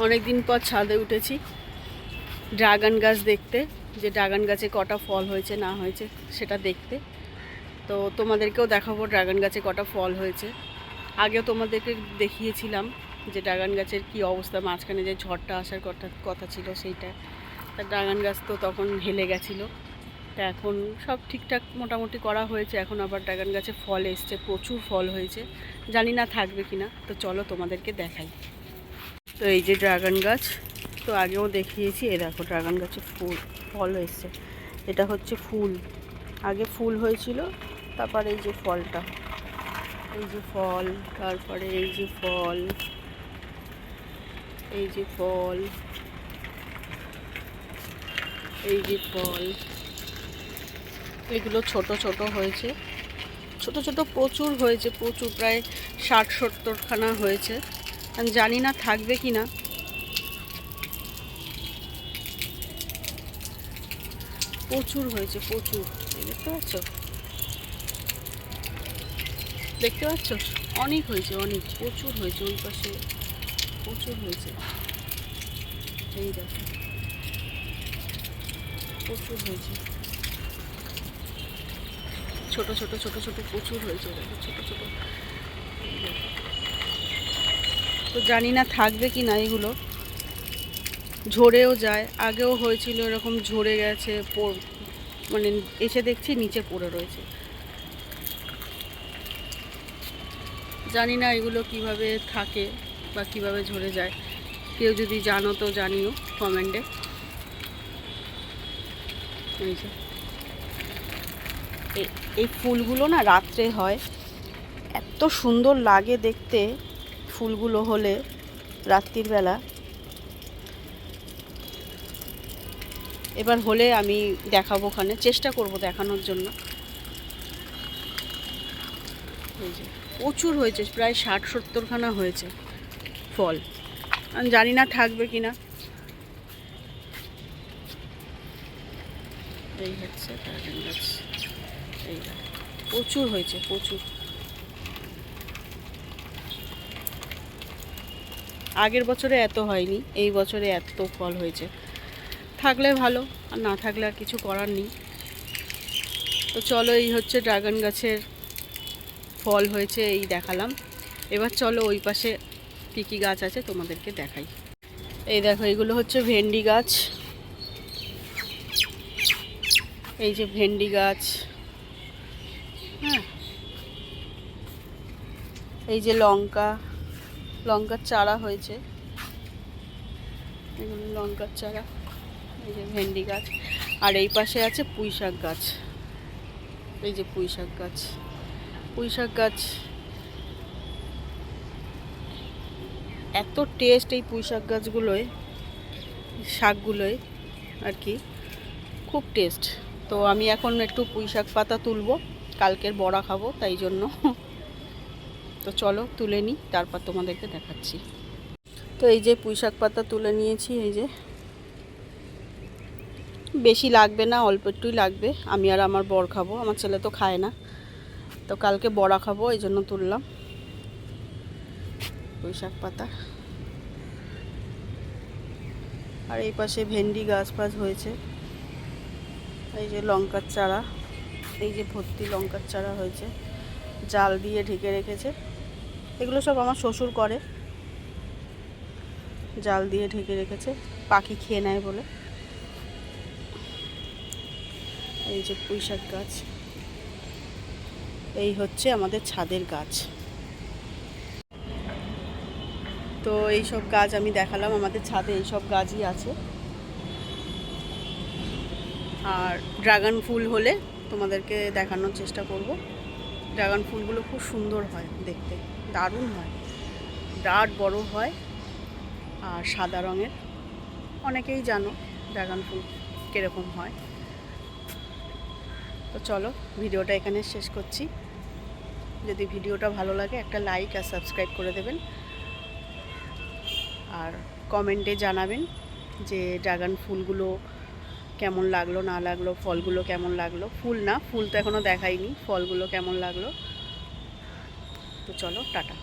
অনেক দিন পর ছাদে উঠেছি ড্রাগন গাছ দেখতে, যে ড্রাগন গাছে কটা ফল হয়েছে না হয়েছে সেটা দেখতে। তো তোমাদেরকেও দেখাবো ড্রাগন গাছে কটা ফল হয়েছে। আগেও তোমাদেরকে দেখিয়েছিলাম যে ড্রাগন গাছের কি অবস্থা, মাঝখানে যে ঝড়টা আসার কথা ছিল সেইটা। তা ড্রাগন গাছ তো তখন হেলে গেছিলো। তা এখন সব ঠিকঠাক মোটামুটি করা হয়েছে। এখন আবার ড্রাগন গাছে ফল এসছে, প্রচুর ফল হয়েছে, জানি না থাকবে কিনা। তো চলো তোমাদেরকে দেখাই। তো এই যে ড্রাগন গাছ, তো আগেও দেখিয়েছি। এই দেখো ড্রাগন গাছে ফল এসছে। এটা হচ্ছে ফুল, আগে ফুল হয়েছিল, তারপর এই যে ফলটা, এই যে ফল, তারপরে এই যে ফল, এই যে ফল, এই যে ফল। এগুলো ছোট ছোট হয়েছে, ছোট ছোট প্রচুর হয়েছে, প্রচুর, প্রায় 60-70 খানা হয়েছে। আমি জানি না থাকবে কি না। প্রচুর হয়েছে, প্রচুর। দেখতে পাচ্ছ, দেখতে পাচ্ছ, অনেক হয়েছে, অনেক, প্রচুর হয়েছে। ওই পাশে প্রচুর হয়েছে, এই দেখো প্রচুর হয়েছে। ছোট ছোট ছোট ছোট প্রচুর হয়েছে, দেখো ছোট ছোট। তো জানি না থাকবে কি না। এগুলো ঝরেও যায়, আগেও হয়েছিল এরকম, ঝরে গেছে, মানে এসে দেখছি নিচে পড়ে রয়েছে। জানি না এগুলো কিভাবে থাকে বা কিভাবে ঝরে যায়। কেউ যদি জানো তো জানিও কমেন্টে। এই ফুলগুলো না রাত্রে হয়, এত সুন্দর লাগে দেখতে ফুলগুলো হলে রাত্রির বেলা। এবার হলে আমি দেখাবো, ওখানে চেষ্টা করব দেখানোর জন্য। এই যে প্রচুর হয়েছে, প্রায় 60-70 খানা হয়েছে ফল। আমি জানি না থাকবে কি না। এই হচ্ছে ড্রাগন গাছ, এই প্রচুর হয়েছে, প্রচুর। আগের বছরে এত হয়নি, এই বছরে এত ফল হয়েছে। থাকলে ভালো, আর না থাকলে আর কিছু করার নেই। তো চলো, এই হচ্ছে ড্রাগন গাছের ফল হয়েছে, এই দেখালাম। এবার চলো ওই পাশে কী কী গাছ আছে তোমাদেরকে দেখাই। এই দেখো, এইগুলো হচ্ছে ভেন্ডি গাছ। এই যে ভেন্ডি গাছ, হ্যাঁ। এই যে লঙ্কার চারা হয়েছে, এগুলো লঙ্কার চারা। এই যে ভেন্ডি গাছ, আর এই পাশে আছে পুঁই শাক গাছ। এই যে পুঁই শাক গাছ, পুঁই শাক গাছ এত টেস্ট। এই পুঁই শাক গাছগুলোয়, শাকগুলোয় আর কি, খুব টেস্ট। তো আমি এখন একটু পুঁই শাক পাতা তুলবো, কালকের বড়া খাবো, তাই জন্য। তো চলো তুলে নিই, তারপর তোমাদেরকে দেখাচ্ছি। তো এই যে পুঁই শাক পাতা তুলে নিয়েছি। এই যে বেশি লাগবে না, অল্প একটুই লাগবে। আমি আর আমার বর খাবো, আমার ছেলে তো খায় না। তো কালকে বড়া খাবো, এই জন্য তুললাম পুঁই শাক পাতা। আর এই পাশে ভেন্ডি গাছ ফাছ হয়েছে। এই যে লঙ্কার চারা, এই যে ভর্তি লঙ্কার চারা হয়েছে, জাল দিয়ে ঢেকে রেখেছে। এগুলো সব আমার শ্বশুর করে, জাল দিয়ে ঢেকে রেখেছে, পাখি খেয়ে নেয় বলে। এই যে পুঁই শাক গাছ, এই হচ্ছে আমাদের ছাদের গাছ। তো এই সব গাছ আমি দেখালাম, আমাদের ছাদে এই সব গাছই আছে। আর ড্রাগন ফুল হলে তোমাদেরকে দেখানোর চেষ্টা করব। ড্রাগন ফুলগুলো খুব সুন্দর হয় দেখতে, দারুণ হয়, বিরাট বড় হয় আর সাদা রঙের। অনেকেই জানো ড্রাগন ফুল কীরকম হয়। তো চলো ভিডিওটা এখানে শেষ করছি। যদি ভিডিওটা ভালো লাগে একটা লাইক আর সাবস্ক্রাইব করে দেবেন, আর কমেন্টে জানাবেন যে ড্রাগন ফুলগুলো কেমন লাগলো না লাগলো, ফলগুলো কেমন লাগলো। ফুল না, ফুল তো এখনও দেখাইনি, ফলগুলো কেমন লাগলো। তো চলো টাটা।